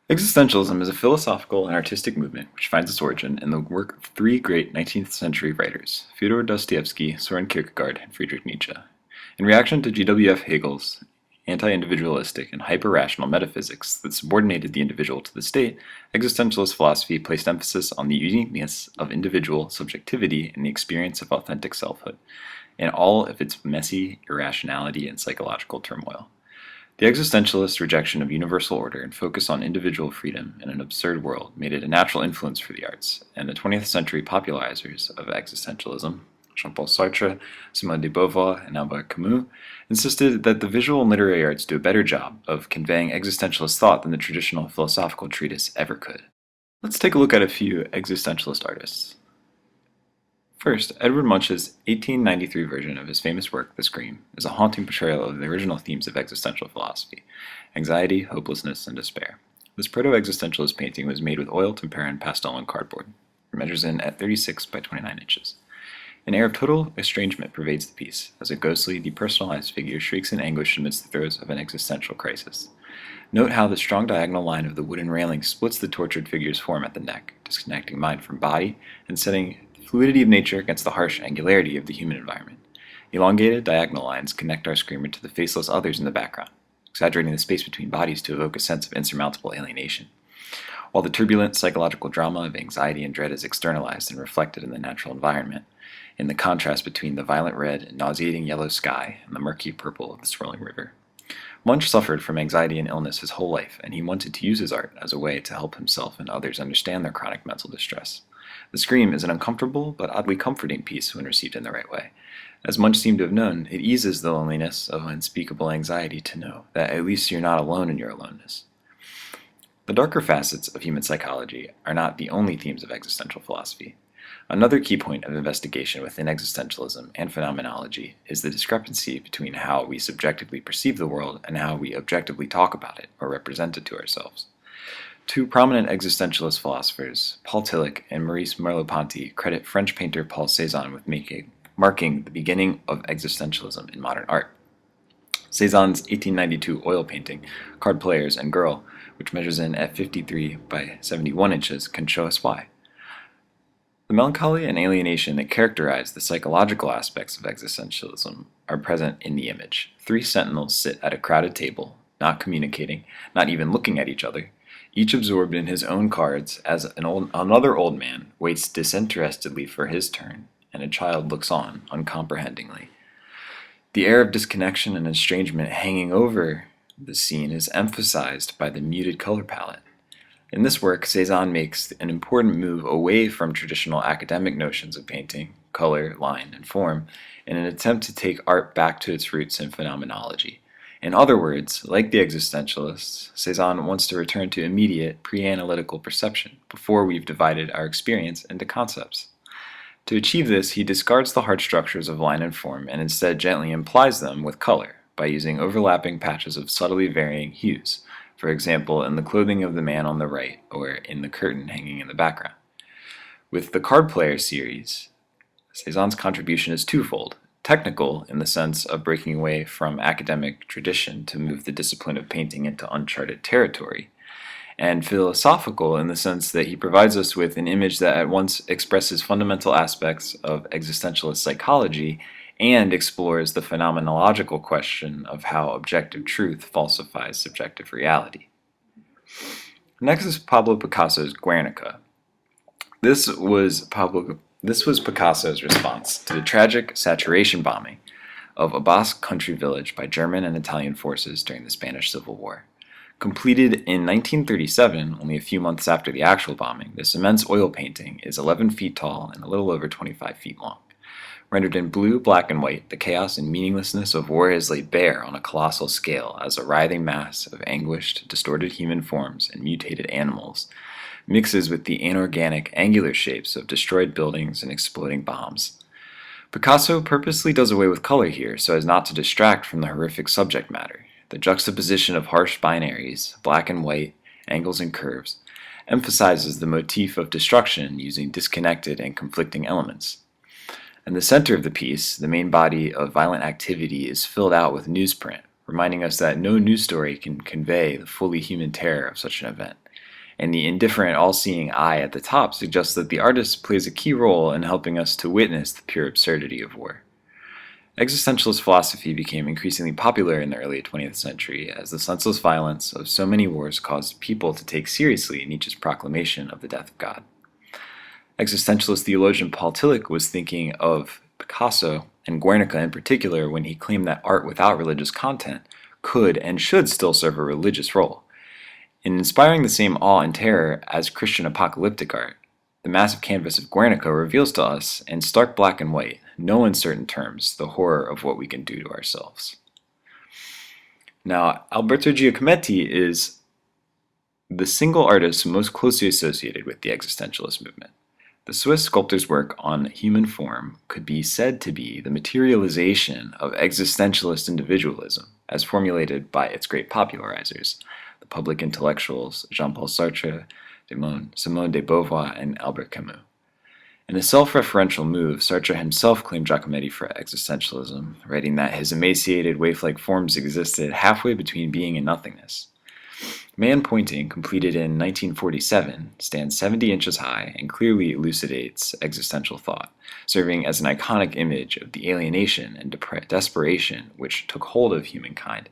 Existentialism is a philosophical and artistic movement which finds its origin in the work of three great 19th century writers, Fyodor Dostoevsky, Soren Kierkegaard, and Friedrich Nietzsche. In reaction to G.W.F. Hegel's anti-individualistic and hyper-rational metaphysics that subordinated the individual to the state, existentialist philosophy placed emphasis on the uniqueness of individual subjectivity and the experience of authentic selfhood, in all of its messy irrationality and psychological turmoil. The existentialist rejection of universal order and focus on individual freedom in an absurd world made it a natural influence for the arts, and the 20th century popularizers of existentialism, Jean-Paul Sartre, Simone de Beauvoir, and Albert Camus, insisted that the visual and literary arts do a better job of conveying existentialist thought than the traditional philosophical treatise ever could. Let's take a look at a few existentialist artists. First, Edward Munch's 1893 version of his famous work, The Scream, is a haunting portrayal of the original themes of existential philosophy: anxiety, hopelessness, and despair. This proto-existentialist painting was made with oil, tempera, and pastel on cardboard. It measures in at 36 by 29 inches. An air of total estrangement pervades the piece, as a ghostly, depersonalized figure shrieks in anguish amidst the throes of an existential crisis. Note how the strong diagonal line of the wooden railing splits the tortured figure's form at the neck, disconnecting mind from body and setting the fluidity of nature against the harsh angularity of the human environment. Elongated diagonal lines connect our screamer to the faceless others in the background, exaggerating the space between bodies to evoke a sense of insurmountable alienation. While the turbulent psychological drama of anxiety and dread is externalized and reflected in the natural environment, in the contrast between the violent red and nauseating yellow sky and the murky purple of the swirling river. Munch suffered from anxiety and illness his whole life, and he wanted to use his art as a way to help himself and others understand their chronic mental distress. The Scream is an uncomfortable but oddly comforting piece when received in the right way. As Munch seemed to have known, it eases the loneliness of unspeakable anxiety to know that at least you're not alone in your aloneness. The darker facets of human psychology are not the only themes of existential philosophy. Another key point of investigation within existentialism and phenomenology is the discrepancy between how we subjectively perceive the world and how we objectively talk about it or represent it to ourselves. Two prominent existentialist philosophers, Paul Tillich and Maurice Merleau-Ponty, credit French painter Paul Cézanne with marking the beginning of existentialism in modern art. Cézanne's 1892 oil painting, Card Players and Girl, which measures in at 53 by 71 inches, can show us why. The melancholy and alienation that characterize the psychological aspects of existentialism are present in the image. Three sentinels sit at a crowded table, not communicating, not even looking at each other, each absorbed in his own cards as another old man waits disinterestedly for his turn, and a child looks on uncomprehendingly. The air of disconnection and estrangement hanging over the scene is emphasized by the muted color palette. In this work, Cézanne makes an important move away from traditional academic notions of painting, color, line, and form, in an attempt to take art back to its roots in phenomenology. In other words, like the existentialists, Cézanne wants to return to immediate, pre-analytical perception, before we've divided our experience into concepts. To achieve this, he discards the hard structures of line and form and instead gently implies them with color, by using overlapping patches of subtly varying hues, for example, in the clothing of the man on the right or in the curtain hanging in the background. With the Card Player series, Cézanne's contribution is twofold: technical in the sense of breaking away from academic tradition to move the discipline of painting into uncharted territory, and philosophical in the sense that he provides us with an image that at once expresses fundamental aspects of existentialist psychology and explores the phenomenological question of how objective truth falsifies subjective reality. Next is Pablo Picasso's Guernica. This was Picasso's response to the tragic saturation bombing of a Basque country village by German and Italian forces during the Spanish Civil War. Completed in 1937, only a few months after the actual bombing, this immense oil painting is 11 feet tall and a little over 25 feet long. Rendered in blue, black, and white, the chaos and meaninglessness of war is laid bare on a colossal scale as a writhing mass of anguished, distorted human forms and mutated animals mixes with the inorganic, angular shapes of destroyed buildings and exploding bombs. Picasso purposely does away with color here so as not to distract from the horrific subject matter. The juxtaposition of harsh binaries, black and white, angles and curves, emphasizes the motif of destruction using disconnected and conflicting elements. In the center of the piece, the main body of violent activity is filled out with newsprint, reminding us that no news story can convey the fully human terror of such an event. and the indifferent, all-seeing eye at the top suggests that the artist plays a key role in helping us to witness the pure absurdity of war. Existentialist philosophy became increasingly popular in the early 20th century as the senseless violence of so many wars caused people to take seriously Nietzsche's proclamation of the death of God. Existentialist theologian Paul Tillich was thinking of Picasso and Guernica in particular when he claimed that art without religious content could and should still serve a religious role. In inspiring the same awe and terror as Christian apocalyptic art, the massive canvas of Guernica reveals to us, in stark black and white, no uncertain terms, the horror of what we can do to ourselves. Now, Alberto Giacometti is the single artist most closely associated with the existentialist movement. The Swiss sculptor's work on human form could be said to be the materialization of existentialist individualism, as formulated by its great popularizers, the public intellectuals Jean-Paul Sartre, Simone de Beauvoir, and Albert Camus. In a self-referential move, Sartre himself claimed Giacometti for existentialism, writing that his emaciated, waif-like forms existed halfway between being and nothingness. Man Pointing, completed in 1947, stands 70 inches high and clearly elucidates existential thought, serving as an iconic image of the alienation and desperation which took hold of humankind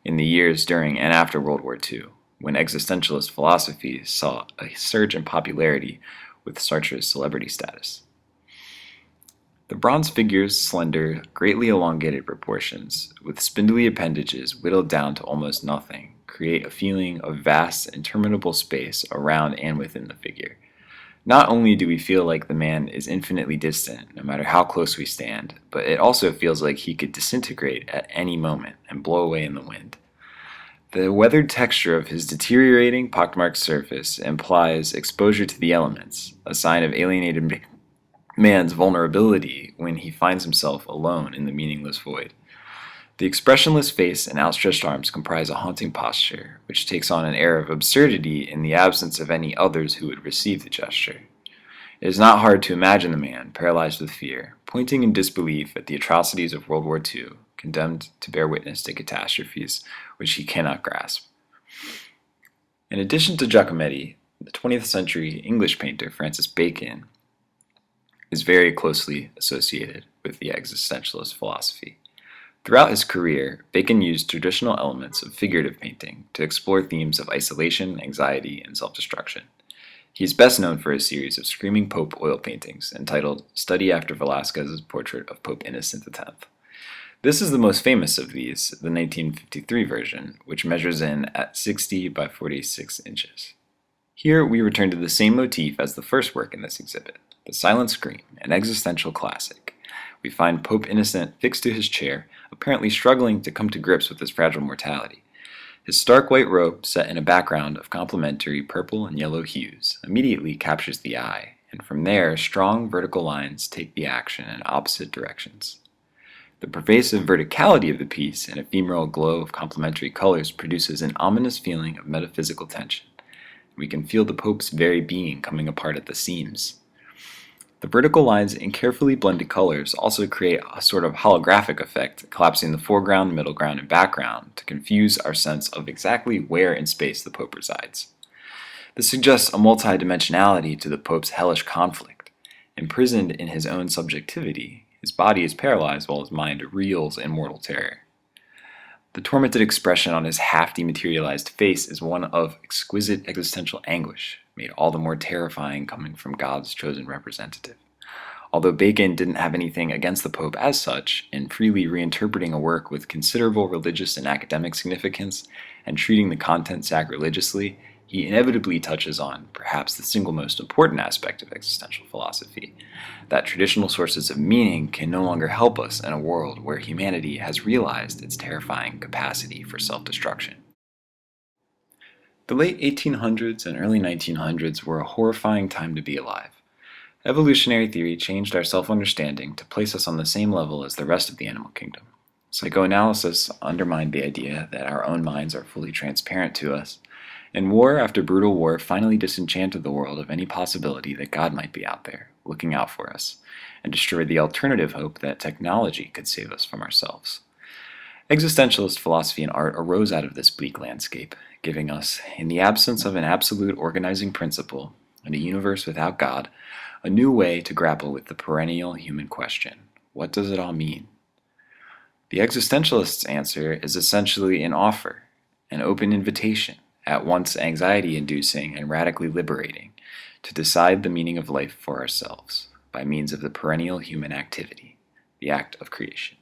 in the years during and after World War II, when existentialist philosophy saw a surge in popularity with Sartre's celebrity status. The bronze figure's slender, greatly elongated proportions, with spindly appendages whittled down to almost nothing, create a feeling of vast, interminable space around and within the figure. Not only do we feel like the man is infinitely distant, no matter how close we stand, but it also feels like he could disintegrate at any moment and blow away in the wind. The weathered texture of his deteriorating, pockmarked surface implies exposure to the elements, a sign of alienated man's vulnerability when he finds himself alone in the meaningless void. The expressionless face and outstretched arms comprise a haunting posture, which takes on an air of absurdity in the absence of any others who would receive the gesture. It is not hard to imagine the man, paralyzed with fear, pointing in disbelief at the atrocities of World War II, condemned to bear witness to catastrophes which he cannot grasp. In addition to Giacometti, the 20th century English painter Francis Bacon is very closely associated with the existentialist philosophy. Throughout his career, Bacon used traditional elements of figurative painting to explore themes of isolation, anxiety, and self-destruction. He is best known for his series of Screaming Pope oil paintings entitled Study After Velázquez's Portrait of Pope Innocent X. This is the most famous of these, the 1953 version, which measures in at 60 by 46 inches. Here we return to the same motif as the first work in this exhibit, The Silent Scream, an existential classic. We find Pope Innocent fixed to his chair, apparently struggling to come to grips with his fragile mortality. His stark white robe, set in a background of complementary purple and yellow hues, immediately captures the eye, and from there strong vertical lines take the action in opposite directions. The pervasive verticality of the piece and ephemeral glow of complementary colors produces an ominous feeling of metaphysical tension. We can feel the Pope's very being coming apart at the seams. The vertical lines and carefully blended colors also create a sort of holographic effect, collapsing the foreground, middle ground, and background to confuse our sense of exactly where in space the Pope resides. This suggests a multidimensionality to the Pope's hellish conflict. Imprisoned in his own subjectivity, his body is paralyzed while his mind reels in mortal terror. The tormented expression on his half-dematerialized face is one of exquisite existential anguish, made all the more terrifying coming from God's chosen representative. Although Bacon didn't have anything against the Pope as such, in freely reinterpreting a work with considerable religious and academic significance and treating the content sacrilegiously, he inevitably touches on perhaps the single most important aspect of existential philosophy, that traditional sources of meaning can no longer help us in a world where humanity has realized its terrifying capacity for self-destruction. The late 1800s and early 1900s were a horrifying time to be alive. Evolutionary theory changed our self-understanding to place us on the same level as the rest of the animal kingdom. Psychoanalysis undermined the idea that our own minds are fully transparent to us, and war after brutal war finally disenchanted the world of any possibility that God might be out there, looking out for us, and destroyed the alternative hope that technology could save us from ourselves. Existentialist philosophy and art arose out of this bleak landscape, giving us, in the absence of an absolute organizing principle and a universe without God, a new way to grapple with the perennial human question: what does it all mean? The existentialist's answer is essentially an offer, an open invitation, at once anxiety-inducing and radically liberating, to decide the meaning of life for ourselves by means of the perennial human activity, the act of creation.